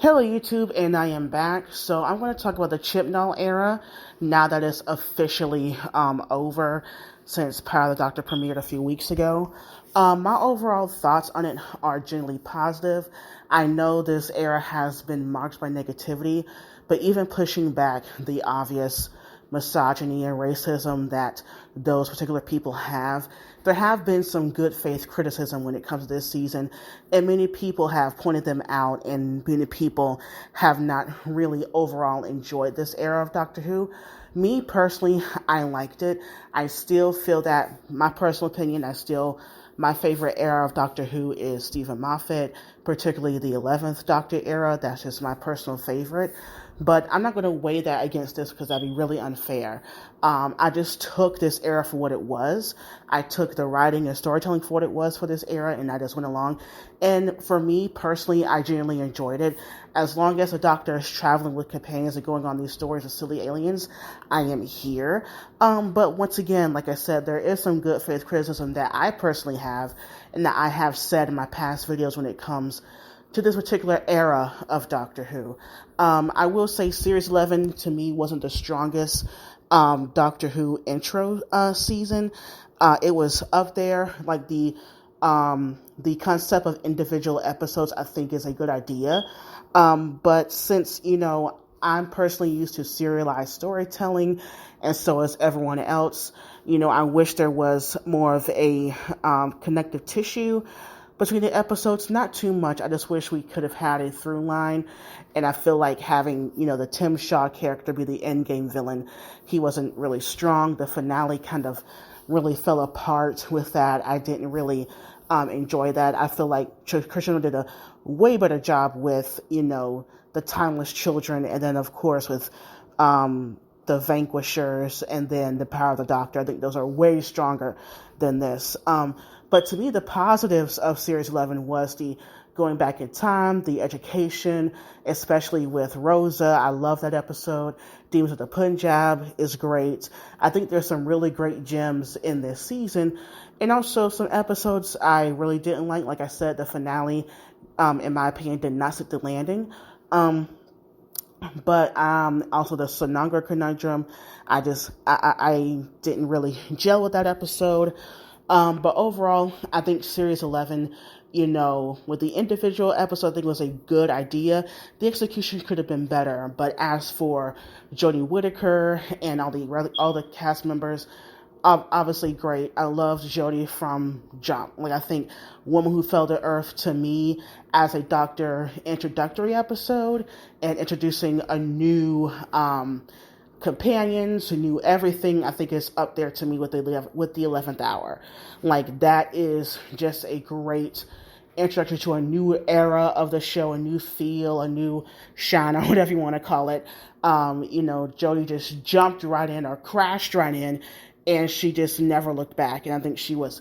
Hello YouTube, and I am back. So I'm going to talk about the Chibnall era now that it's officially over since Power of the Doctor premiered a few weeks ago. My overall thoughts on it are generally positive. I know this era has been marked by negativity, but even pushing back the obvious misogyny and racism that those particular people have, there have been some good faith criticism when it comes to this season, and many people have pointed them out, and many people have not really overall enjoyed this era of Doctor Who. Me personally, I liked it. I still feel that, my personal opinion, my favorite era of Doctor Who is Stephen Moffat, particularly the 11th Doctor era. That's just my personal favorite. But I'm not going to weigh that against this because that'd be really unfair. I just took this era for what it was. I took the writing and storytelling for what it was for this era, and I just went along. And for me personally, I genuinely enjoyed it. As long as the Doctor is traveling with companions and going on these stories of silly aliens, I am here. But once again, like I said, there is some good faith criticism that I personally have, and that I have said in my past videos when it comes to this particular era of Doctor Who. I will say Series 11 to me wasn't the strongest Doctor Who intro season. It was up there. Like the concept of individual episodes I think is a good idea. But since, I'm personally used to serialized storytelling, and so is everyone else, I wish there was more of a connective tissue between the episodes. Not too much. I just wish we could have had a through line. And I feel like having, the Tim Shaw character be the endgame villain, he wasn't really strong. The finale kind of really fell apart with that. I didn't really enjoy that. I feel like Christian did a way better job with, the Timeless Children, and then of course with the Vanquishers, and then the Power of the Doctor. I think those are way stronger than this. But to me, the positives of Series 11 was the going back in time, the education, especially with Rosa. I love that episode. Demons of the Punjab is great. I think there's some really great gems in this season. And also some episodes I really didn't like. Like I said, the finale, in my opinion, did not stick the landing. But also the Sonanga conundrum, I didn't really gel with that episode. But overall, I think Series 11, with the individual episode, I think it was a good idea. The execution could have been better. But as for Jodie Whittaker and all the cast members, obviously great. I loved Jodie from jump. Like, I think Woman Who Fell to Earth, to me, as a Doctor introductory episode and introducing a new companions who knew everything, I think is up there to me with the 11th hour. Like, that is just a great introduction to a new era of the show, a new feel, a new shine, or whatever you want to call it. Jodie just jumped right in, or crashed right in, and she just never looked back. And I think she was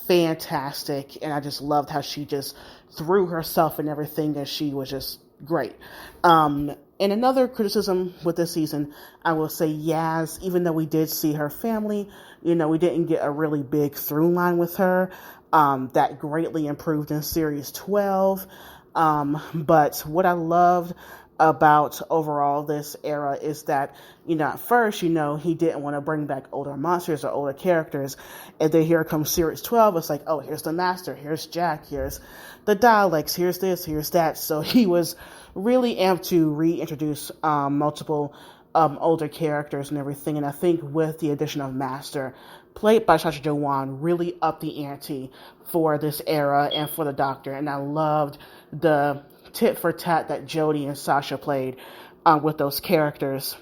fantastic, and I just loved how she just threw herself and everything, and she was just great. And another criticism with this season, I will say Yaz, even though we did see her family, we didn't get a really big through line with her. That greatly improved in Series 12. But what I loved about overall this era is that, at first, he didn't want to bring back older monsters or older characters. And then here comes Series 12. It's like, oh, here's the Master, here's Jack, here's the Daleks, here's this, here's that. So he was really amped to reintroduce multiple older characters and everything. And I think with the addition of Master, played by Sacha Dhawan, really upped the ante for this era and for the Doctor. And I loved the tit for tat that Jodie and Sasha played with those characters.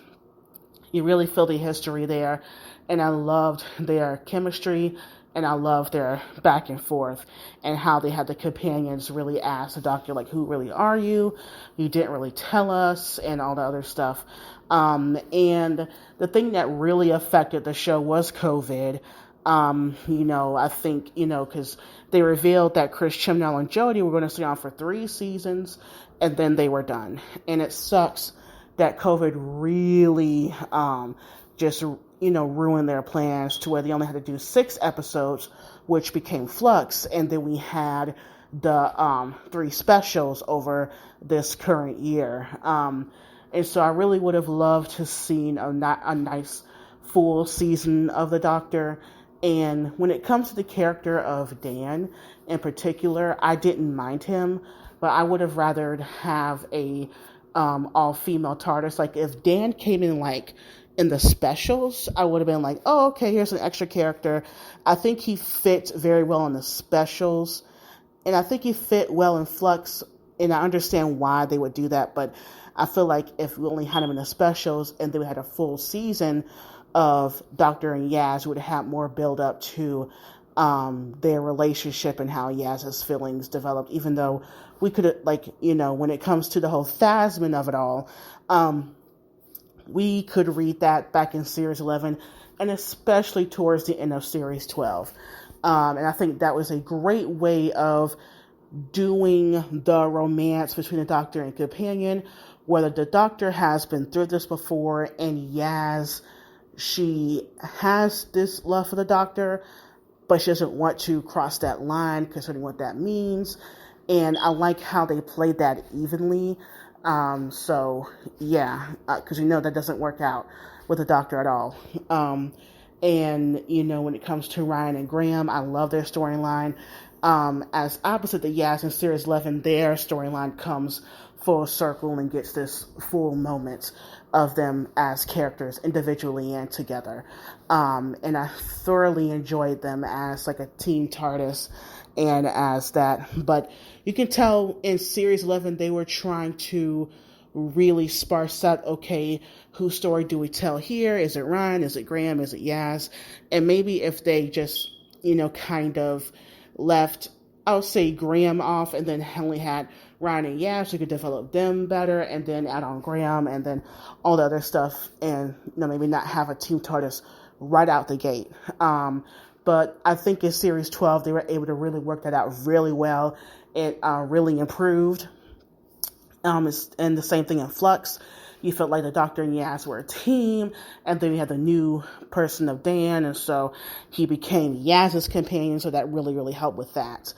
You really feel the history there, and I loved their chemistry, and I loved their back and forth, and how they had the companions really ask the Doctor, like, who really are you? You didn't really tell us, and all the other stuff. And the thing that really affected the show was COVID. I think, because they revealed that Chris Chibnall and Jodie were going to stay on for 3 seasons, and then they were done. And it sucks that COVID really just, ruined their plans to where they only had to do 6 episodes, which became Flux. And then we had the 3 specials over this current year. And so I really would have loved to seen a nice full season of the Doctor. And when it comes to the character of Dan in particular, I didn't mind him, but I would have rather have a all-female TARDIS. Like, if Dan came in, like, in the specials, I would have been like, oh, okay, here's an extra character. I think he fits very well in the specials, and I think he fit well in Flux, and I understand why they would do that, but I feel like if we only had him in the specials and then we had a full season of Doctor and Yaz, we would have had more build up to their relationship and how Yaz's feelings developed, even though we could, like, when it comes to the whole Thasmin of it all, we could read that back in Series 11, and especially towards the end of Series 12. And I think that was a great way of doing the romance between the Doctor and companion, whether the Doctor has been through this before, and Yaz, she has this love for the Doctor, but she doesn't want to cross that line concerning what that means. And I like how they played that evenly. So yeah, because that doesn't work out with the Doctor at all. And when it comes to Ryan and Graham, I love their storyline. As opposite to Yaz in Series 11, their storyline comes full circle and gets this full moment of them as characters individually and together. And I thoroughly enjoyed them as like a team TARDIS and as that. But you can tell in Series 11, they were trying to really sparse out, okay, whose story do we tell here? Is it Ryan? Is it Graham? Is it Yaz? And maybe if they just, kind of left, I'll say Graham off and then only had Ryan and Yaz, we could develop them better and then add on Graham and then all the other stuff and, maybe not have a team TARDIS right out the gate. But I think in Series 12, they were able to really work that out really well. It really improved. And the same thing in Flux. You felt like the Doctor and Yaz were a team, and then you had the new person of Dan, and so he became Yaz's companion, so that really, really helped with that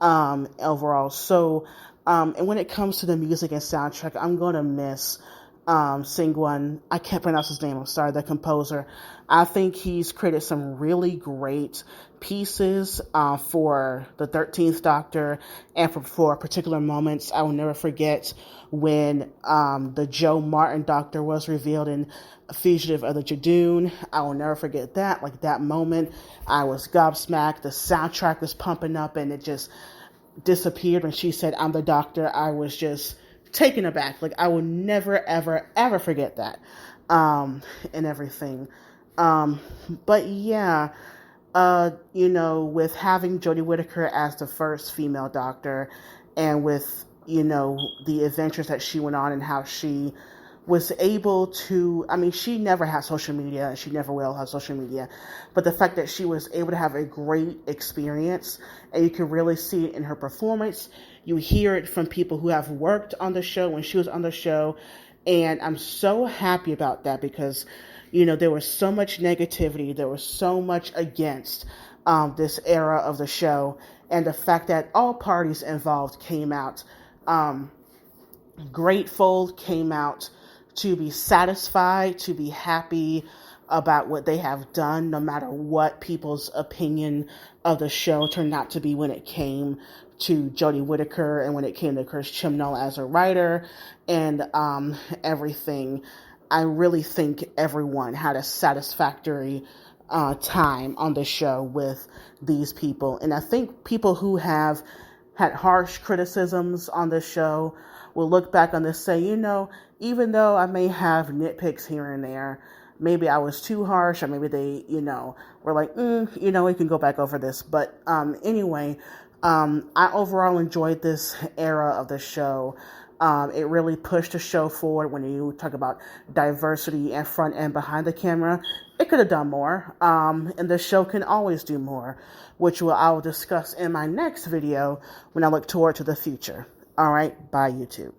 overall. So, and when it comes to the music and soundtrack, I'm going to miss Singwan. I can't pronounce his name, I'm sorry, the composer. I think he's created some really great pieces for the 13th Doctor and for particular moments. I will never forget when the Joe Martin Doctor was revealed in Fugitive of the Jadoon. I will never forget that. Like, that moment, I was gobsmacked. The soundtrack was pumping up and it just disappeared when she said, "I'm the Doctor." I was just taken aback. Like, I will never, ever, ever forget that and everything. But yeah, with having Jodie Whittaker as the first female Doctor and with, the adventures that she went on and how she was able to, she never had social media and she never will have social media, but the fact that she was able to have a great experience and you can really see it in her performance. You hear it from people who have worked on the show when she was on the show. And I'm so happy about that because, there was so much negativity. There was so much against this era of the show. And the fact that all parties involved came out grateful, came out to be satisfied, to be happy about what they have done, no matter what people's opinion of the show turned out to be when it came to Jodie Whittaker and when it came to Chris Chibnall as a writer and everything. I really think everyone had a satisfactory time on the show with these people. And I think people who have had harsh criticisms on the show will look back on this and say, even though I may have nitpicks here and there, maybe I was too harsh, or maybe they, were like, we can go back over this. But anyway, I overall enjoyed this era of the show. It really pushed the show forward when you talk about diversity and front and behind the camera. It could have done more, and the show can always do more, which I will discuss in my next video when I look toward to the future. All right, bye YouTube.